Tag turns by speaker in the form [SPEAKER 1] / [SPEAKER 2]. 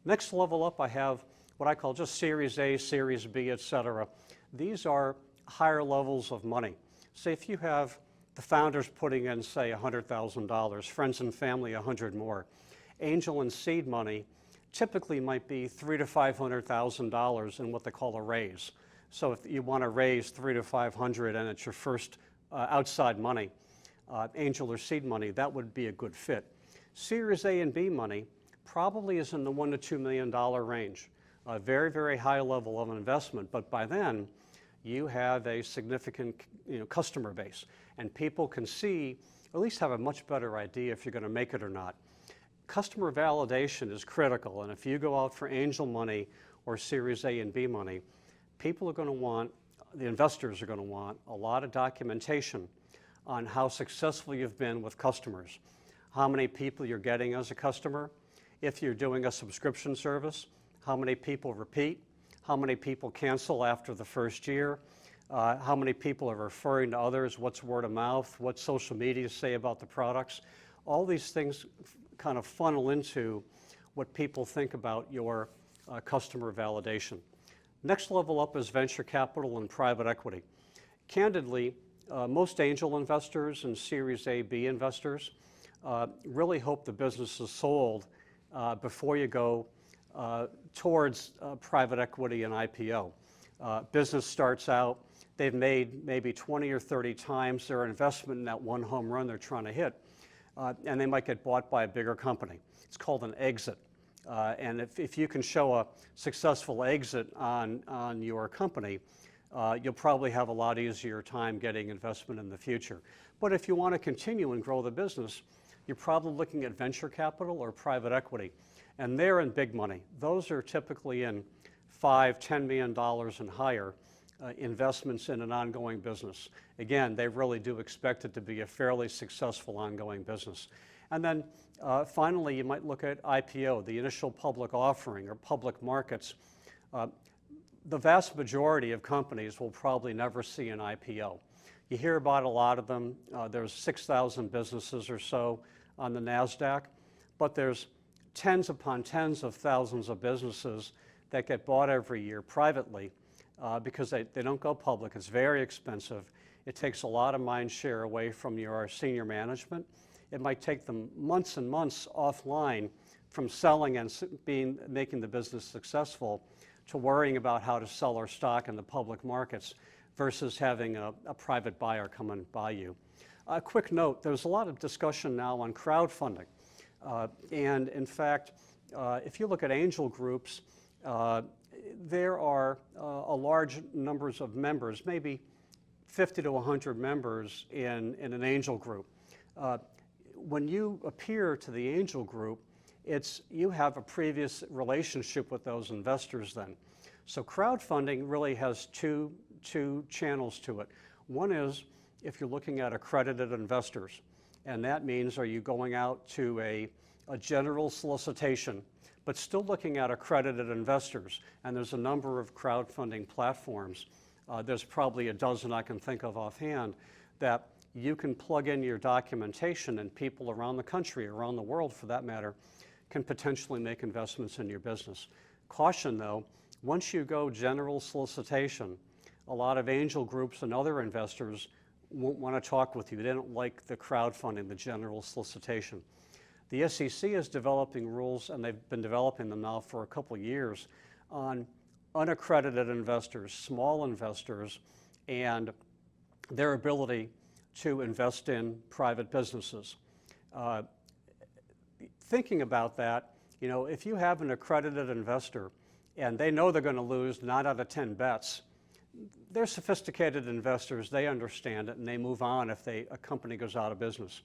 [SPEAKER 1] Next level up, I have what I call just Series A, Series B, etc. These are higher levels of money. Say if you have the founders putting in, say, $100,000, friends and family 100 more. Angel and seed money typically might be $300,000 to $500,000 in what they call a raise. So if you want to raise $300,000 to $500,000 and it's your first outside money, angel or seed money, that would be a good fit. Series A and B money probably is in the $1 to $2 million range. A very, very high level of investment, but by then you have a significant customer base, and people can see, at least have a much better idea if you're going to make it or not. Customer validation is critical, and if you go out for angel money or Series A and B money, people are going to want, the investors are going to want a lot of documentation on how successful you've been with customers, how many people you're getting as a customer, if you're doing a subscription service, how many people repeat, how many people cancel after the first year, how many people are referring to others, what's word of mouth, what social media say about the products. All these things kind of funnel into what people think about your customer validation. Next level up is venture capital and private equity. Candidly, most angel investors and Series A, B investors really hope the business is sold before you go towards private equity and IPO. Business starts out, they've made maybe 20 or 30 times their investment in that one home run they're trying to hit, and they might get bought by a bigger company. It's called an exit. And if you can show a successful exit on your company, you'll probably have a lot easier time getting investment in the future. But if you want to continue and grow the business, you're probably looking at venture capital or private equity. And they're in big money. Those are typically in $5, $10 million and higher investments in an ongoing business. Again, they really do expect it to be a fairly successful ongoing business. And then finally, you might look at IPO, the initial public offering or public markets. The vast majority of companies will probably never see an IPO. You hear about a lot of them. There's 6,000 businesses or so on the NASDAQ, but there's tens upon tens of thousands of businesses that get bought every year privately because they don't go public. It's very expensive. It takes a lot of mind share away from your senior management. It might take them months and months offline from selling and making the business successful to worrying about how to sell our stock in the public markets versus having a private buyer come and buy you. A quick note, there's a lot of discussion now on crowdfunding. And in fact, if you look at angel groups, there are a large numbers of members, maybe 50 to 100 members in an angel group. When you appear to the angel group, you have a previous relationship with those investors then. So crowdfunding really has two channels to it. One is if you're looking at accredited investors, and that means are you going out to a general solicitation, but still looking at accredited investors. And there's a number of crowdfunding platforms. There's probably a dozen I can think of offhand that you can plug in your documentation, and people around the country, around the world for that matter, can potentially make investments in your business. Caution though, once you go general solicitation, a lot of angel groups and other investors won't want to talk with you. They don't like the crowdfunding, the general solicitation. The SEC is developing rules, and they've been developing them now for a couple of years, on unaccredited investors, small investors, and their ability to invest in private businesses. Thinking about that, if you have an accredited investor and they know they're going to lose 9 out of 10 bets, they're sophisticated investors, they understand it, and they move on if a company goes out of business.